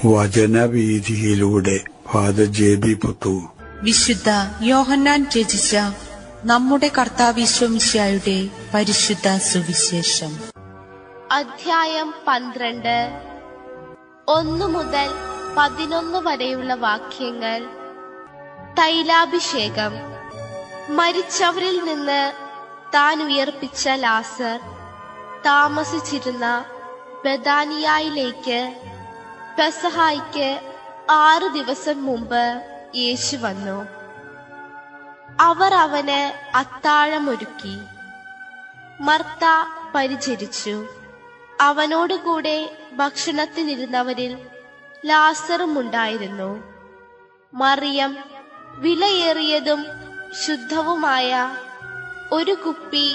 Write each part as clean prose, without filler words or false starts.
വചനവീഥിയിലൂടെ father ജെ.ബി. Puthur. വിശുദ്ധ യോഹന്നാൻ രചിച്ച നമ്മുടെ കർത്താവിശ്വമിശിഹായുടെ പരിശുദ്ധ സുവിശേഷം. അധ്യായം 12 1 മുതൽ 11 വരെയുള്ള വാക്യങ്ങൾ. തൈലാഭിഷേകം. മരിച്ചവരിൽ നിന്ന് താൻ ഉയർപ്പിച്ച ലാസർ താമസിച്ചിരുന്ന ബെഥാനിയായിലേക്ക് പെസഹായ്ക്ക് 6 ദിവസം മുമ്പ് യേശു വന്നു. അവർ അവന് അത്താഴമൊരുക്കി. മർത്ത പരിചരിച്ചു. അവനോടുകൂടെ ഭക്ഷണത്തിനിരുന്നവരിൽ ലാസറും ഉണ്ടായിരുന്നു. മറിയം വിലയേറിയതും ശുദ്ധവുമായ ഒരു കുപ്പി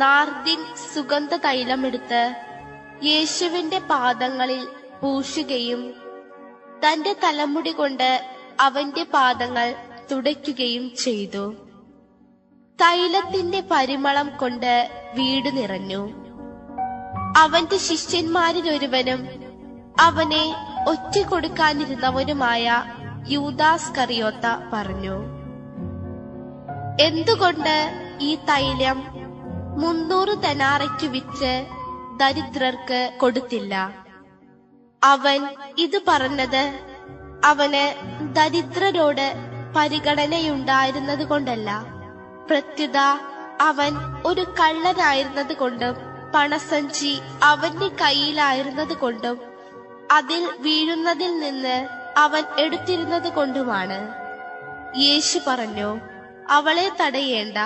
നാർദിൻ സുഗന്ധ തൈലമെടുത്ത് യേശുവിന്റെ പാദങ്ങളിൽ പൂശുകയും തന്റെ തലമുടി കൊണ്ട് അവന്റെ പാദങ്ങൾ തുടയ്ക്കുകയും ചെയ്തു. തൈലത്തിന്റെ പരിമളം കൊണ്ട് വീട് നിറഞ്ഞു. അവന്റെ ശിഷ്യന്മാരിലൊരുവനും അവനെ ഒറ്റിക്കൊടുക്കാനിരുന്നവനുമായ യൂദാസ് കറിയോത്ത പറഞ്ഞു, എന്തുകൊണ്ട് ഈ തൈലം 300 ദനാറയ്ക്കു വിറ്റ് ദരിദ്രർക്ക് കൊടുത്തില്ല? അവൻ ഇത് പറഞ്ഞത് അവന് ദരിദ്രരോട് പരിഗണനയുണ്ടായിരുന്നത് കൊണ്ടല്ല, പ്രത്യുത അവൻ ഒരു കള്ളനായിരുന്നത് കൊണ്ടും പണസഞ്ചി അവന്റെ കയ്യിലായിരുന്നത് കൊണ്ടും അതിൽ വീഴുന്നതിൽ നിന്ന് അവൻ എടുത്തിരുന്നത് കൊണ്ടുമാണ്. യേശു പറഞ്ഞു, അവളെ തടയേണ്ട,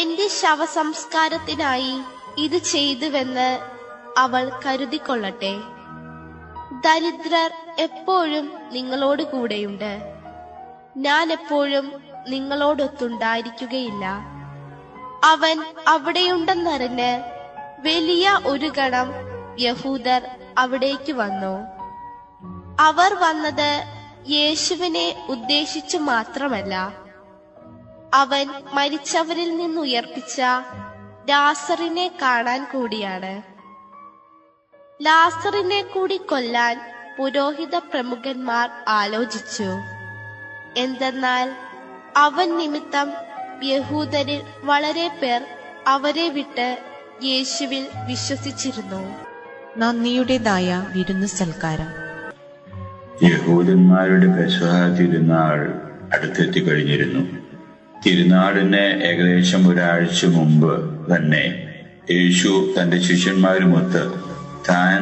എന്റെ ശവസംസ്കാരത്തിനായി ഇത് ചെയ്തുവെന്ന് അവൾ കരുതിക്കൊള്ളട്ടെ. ദരിദ്രർ എപ്പോഴും നിങ്ങളോട് കൂടെയുണ്ട്, ഞാൻ എപ്പോഴും നിങ്ങളോടൊത്തുണ്ടായിരിക്കുകയില്ല. അവൻ അവിടെയുണ്ടെന്നറിഞ്ഞ് വലിയ ഒരു ഗണം യഹൂദർ അവിടേക്ക് വന്നു. അവർ വന്നത് യേശുവിനെ ഉദ്ദേശിച്ചു മാത്രമല്ല, അവൻ മരിച്ചവരിൽ നിന്നുയർപ്പിച്ച ലാസറിനെ കാണാൻ കൂടിയാണ്. ലാസറിനെ കൂടി കൊല്ലാൻ പുരോഹിത പ്രമുഖന്മാർ ആലോചിച്ചു. എന്തെന്നാൽ അവൻ നിമിത്തം യഹൂദരിൽ വളരെ പേർ അവരെ വിട്ട് യേശുവിൽ വിശ്വസിച്ചിരുന്നു. നന്ദിയുടേതായ വിരുന്ന് സൽക്കാരം. യഹൂദന്മാരുടെ പെസഹ തിരുനാൾ അടുത്തെത്തി കഴിഞ്ഞിരുന്നു. തിരുനാളിന് ഏകദേശം ഒരാഴ്ച മുമ്പ് തന്നെ യേശു തന്റെ ശിഷ്യന്മാരുമൊത്ത് താൻ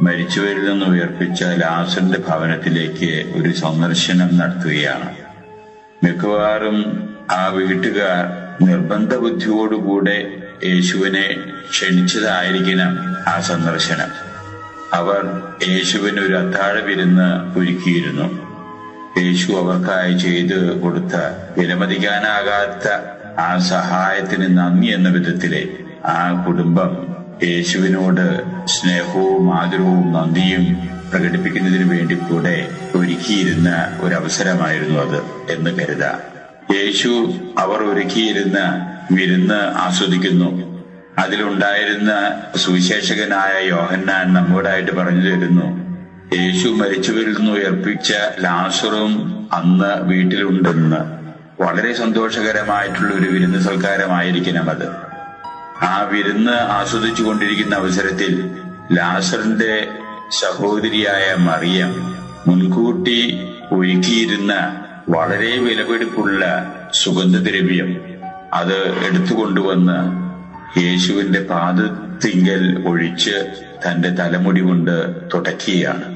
മരിച്ചവരിൽ നിന്ന് ഉയർപ്പിച്ച ലാസറിന്റെ ഭവനത്തിലേക്ക് ഒരു സന്ദർശനം നടത്തുകയാണ്. മിക്കവാറും ആ വീട്ടുകാർ നിർബന്ധ ബുദ്ധിയോടുകൂടെ യേശുവിനെ ക്ഷണിച്ചതായിരിക്കണം ആ സന്ദർശനം. അവർ യേശുവിന് ഒരു അത്താഴ വിരുന്ന് ഒരുക്കിയിരുന്നു. യേശു അവർക്കായി ചെയ്തു കൊടുത്ത വിലമതിക്കാനാകാത്ത ആ സഹായത്തിന് നന്ദി എന്ന വിധത്തിലെ ആ കുടുംബം യേശുവിനോട് സ്നേഹവും ആദരവും നന്ദിയും പ്രകടിപ്പിക്കുന്നതിന് വേണ്ടി കൂടെ ഒരുക്കിയിരുന്ന ഒരവസരമായിരുന്നു അത് എന്ന് കരുതാം. യേശു അവർ ഒരുക്കിയിരുന്ന വിരുന്ന് ആസ്വദിക്കുന്നു. അതിലുണ്ടായിരുന്ന സുവിശേഷകനായ യോഹന്നാൻ നമ്മോടായിട്ട് പറഞ്ഞു തരുന്നു, യേശു മരിച്ചവരിൽ നിന്ന് ഉയർപ്പിച്ച ലാസറും അന്ന് വീട്ടിലുണ്ടെന്ന്. വളരെ സന്തോഷകരമായിട്ടുള്ള ഒരു വിരുന്ന് സൽക്കാരമായിരിക്കണം അത്. ആ വിരുന്ന് ആസ്വദിച്ചു കൊണ്ടിരിക്കുന്ന അവസരത്തിൽ ലാസറിന്റെ സഹോദരിയായ മറിയം മുൻകൂട്ടി ഒരുക്കിയിരുന്ന വളരെ വിലപിടിപ്പുള്ള സുഗന്ധദ്രവ്യം അത് എടുത്തുകൊണ്ടുവന്ന് യേശുവിന്റെ പാദത്തിങ്കൽ ഒഴിച്ച് തന്റെ തലമുടി കൊണ്ട് തുടയ്ക്കുകയാണ്.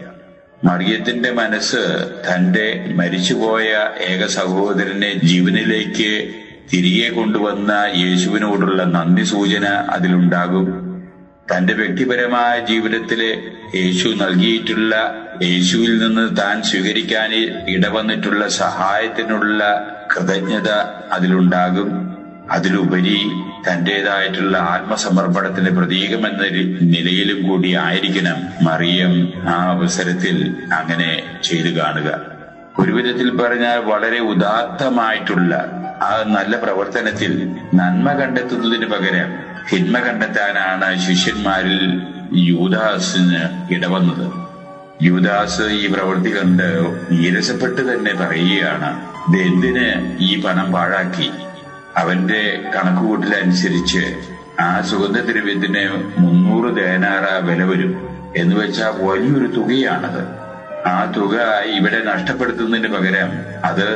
മറിയത്തിന്റെ മനസ്സ് തന്റെ മരിച്ചുപോയ ഏക സഹോദരനെ ജീവനിലേക്ക് തിരികെ കൊണ്ടുവന്ന യേശുവിനോടുള്ള നന്ദി സൂചന അതിലുണ്ടാകും. തന്റെ വ്യക്തിപരമായ ജീവിതത്തിലെ യേശു നൽകിയിട്ടുള്ള, യേശുവിൽ നിന്ന് താൻ സ്വീകരിക്കാൻ ഇടവന്നിട്ടുള്ള സഹായത്തിനുള്ള കൃതജ്ഞത അതിലുണ്ടാകും. അതിലുപരി തന്റേതായിട്ടുള്ള ആത്മസമർപ്പണത്തിന്റെ പ്രതീകമെന്ന നിലയിലും കൂടി ആയിരിക്കണം മറിയം ആ അവസരത്തിൽ അങ്ങനെ ചെയ്തു കാണുക. ഒരു വിധത്തിൽ പറഞ്ഞാൽ വളരെ ഉദാത്തമായിട്ടുള്ള ആ നല്ല പ്രവർത്തനത്തിൽ നന്മ കണ്ടെത്തുന്നതിന് പകരം തിന്മ കണ്ടെത്താനാണ് ശിഷ്യന്മാരിൽ യൂദാസിന് ഇടവന്നത്. യൂദാസ് ഈ പ്രവൃത്തി കണ്ട് നീരസപ്പെട്ട് തന്നെ പറയുകയാണ്, ഇതെന്തിന് ഈ പണം പാഴാക്കി? അവന്റെ കണക്കുകൂട്ടലനുസരിച്ച് ആ സുഗന്ധദ്രവ്യത്തിന് 300 ദേനാറ വില വരും. എന്ന് വെച്ചാൽ വലിയൊരു തുകയാണത്. ആ തുക ഇവിടെ നഷ്ടപ്പെടുത്തുന്നതിന് പകരം അത്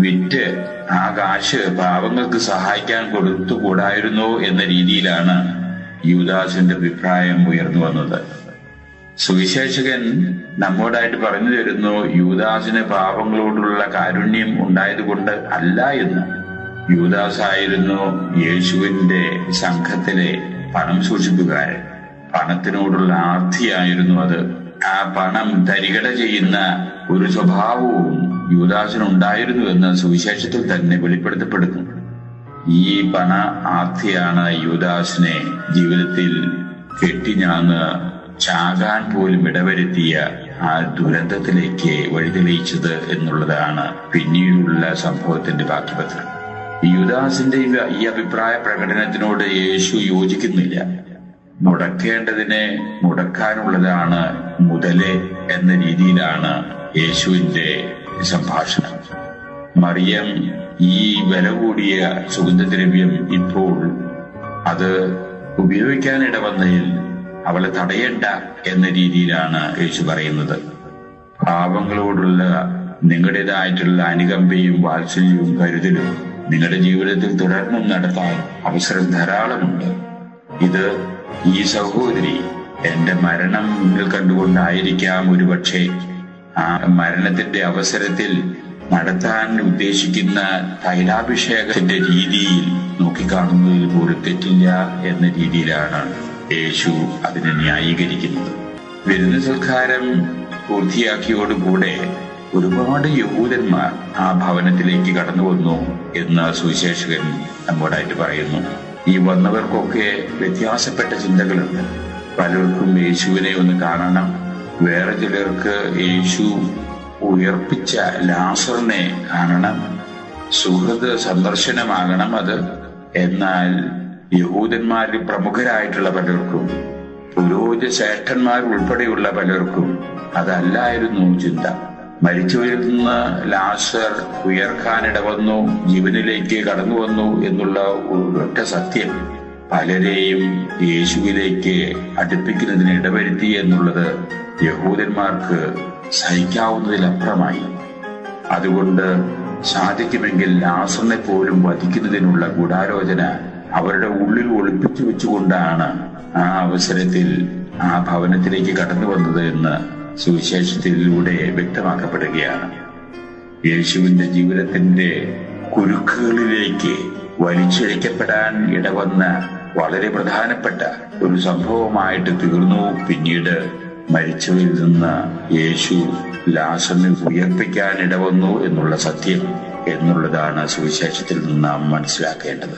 വിറ്റ് ആ കാശ് പാവങ്ങൾക്ക് സഹായിക്കാൻ കൊടുത്തുകൂടായിരുന്നോ എന്ന രീതിയിലാണ് യൂദാസിന്റെ അഭിപ്രായം ഉയർന്നു വന്നത്. സുവിശേഷകൻ നമ്മോടായിട്ട് പറഞ്ഞു തരുന്നു, യൂദാസിന് പാവങ്ങളോടുള്ള കാരുണ്യം ഉണ്ടായതുകൊണ്ട് അല്ല എന്ന്. യൂദാസ് ആയിരുന്നു യേശുവിന്റെ സംഘത്തിലെ പണം സൂക്ഷിപ്പുകാരൻ. പണത്തിനോടുള്ള ആർത്തിയായിരുന്നു അത്. ആ പണം തരികട ചെയ്യുന്ന ഒരു സ്വഭാവവും യൂദാസിനുണ്ടായിരുന്നു എന്ന് സുവിശേഷത്തിൽ തന്നെ വെളിപ്പെടുത്തപ്പെടുന്നു. ഈ പണ ആർത്തിയാണ് യൂദാസിനെ ജീവിതത്തിൽ കെട്ടിഞ്ഞാന്ന് ചാകാൻ പോലും ഇടവരുത്തിയ ആ ദുരന്തത്തിലേക്ക് വഴിതെളിയിച്ചത് എന്നുള്ളതാണ് പിന്നീടുള്ള സംഭവത്തിന്റെ ബാക്കിപത്രം. യൂദാസിന്റെ ഈ അഭിപ്രായ പ്രകടനത്തിനോട് യേശു യോജിക്കുന്നില്ല. മുടക്കേണ്ടതിനെ മുടക്കാനുള്ളതാണ് മുതല് എന്ന രീതിയിലാണ് യേശുവിന്റെ സംഭാഷണം. മറിയം ഈ വില കൂടിയ സുഗന്ധദ്രവ്യം ഇപ്പോൾ അത് ഉപയോഗിക്കാനിടവന്നതിൽ അവളെ തടയണ്ട എന്ന രീതിയിലാണ് യേശു പറയുന്നത്. പാവങ്ങളോടുള്ള നിങ്ങളുടേതായിട്ടുള്ള അനുകമ്പയും വാത്സല്യവും കരുതലും നിങ്ങളുടെ ജീവിതത്തിൽ തുടർന്നും നടത്താൻ അവസരം ധാരാളമുണ്ട്. ഇത് ഈ സഹോദരി എന്റെ മരണം മുന്നിൽ കണ്ടുകൊണ്ടായിരിക്കാം ഒരുപക്ഷെ ആ മരണത്തിന്റെ അവസരത്തിൽ നടത്താൻ ഉദ്ദേശിക്കുന്ന തൈലാഭിഷേകത്തിന്റെ രീതിയിൽ നോക്കിക്കാണുന്നതിൽ പോലും തെറ്റില്ല എന്ന രീതിയിലാണ് യേശു അതിനെ ന്യായീകരിക്കുന്നത്. വിരുന്ന് സൽക്കാരം പൂർത്തിയാക്കിയോടുകൂടെ ഒരുപാട് യഹൂദന്മാർ ആ ഭവനത്തിലേക്ക് കടന്നു വന്നു എന്ന് സുവിശേഷകൻ നമ്മോടായിട്ട് പറയുന്നു. ഈ വന്നവർക്കൊക്കെ വ്യത്യാസപ്പെട്ട ചിന്തകളുണ്ട്. പലർക്കും യേശുവിനെ ഒന്ന് കാണണം, വേറെ ചിലർക്ക് യേശു ഉയർപ്പിച്ച ലാസറിനെ കാണണം, സുഹൃത് സന്ദർശനമാകണം അത്. എന്നാൽ യഹൂദന്മാരിൽ പ്രമുഖരായിട്ടുള്ള പലർക്കും, പുരോഹിത ശ്രേഷ്ഠന്മാർ ഉൾപ്പെടെയുള്ള പലർക്കും അതല്ലായിരുന്നു ചിന്ത. മരിച്ചവരിൽ നിന്ന് ലാസർ ഉയർക്കാനിടവന്നു, ജീവനിലേക്ക് കടന്നു വന്നു എന്നുള്ള ഒരൊറ്റ സത്യം പലരെയും യേശുവിലേക്ക് അടുപ്പിക്കുന്നതിന് ഇടവരുത്തി എന്നുള്ളത് യഹൂദന്മാർക്ക് സഹിക്കാവുന്നതിലപ്പുറമായി. അതുകൊണ്ട് സാധിക്കുമെങ്കിൽ ലാസറിനെ പോലും വധിക്കുന്നതിനുള്ള ഗൂഢാലോചന അവരുടെ ഉള്ളിൽ ഒളിപ്പിച്ചു വെച്ചുകൊണ്ടാണ് ആ അവസരത്തിൽ ആ ഭവനത്തിലേക്ക് കടന്നു വന്നത് എന്ന് സുവിശേഷത്തിലൂടെ വ്യക്തമാക്കപ്പെടുകയാണ്. യേശുവിന്റെ ജീവിതത്തിന്റെ കുരുക്കുകളിലേക്ക് വലിച്ചിഴക്കപ്പെടാൻ ഇടവന്ന വളരെ പ്രധാനപ്പെട്ട ഒരു സംഭവമായിട്ട് തീർന്നു. പിന്നീട് മരിച്ചവരിൽ നിന്ന് യേശു ലാസറിനെ ഉയർപ്പിക്കാൻ ഇടവന്നു എന്നുള്ള സത്യം എന്നുള്ളതാണ് സുവിശേഷത്തിൽ നിന്ന് നാം മനസ്സിലാക്കേണ്ടത്.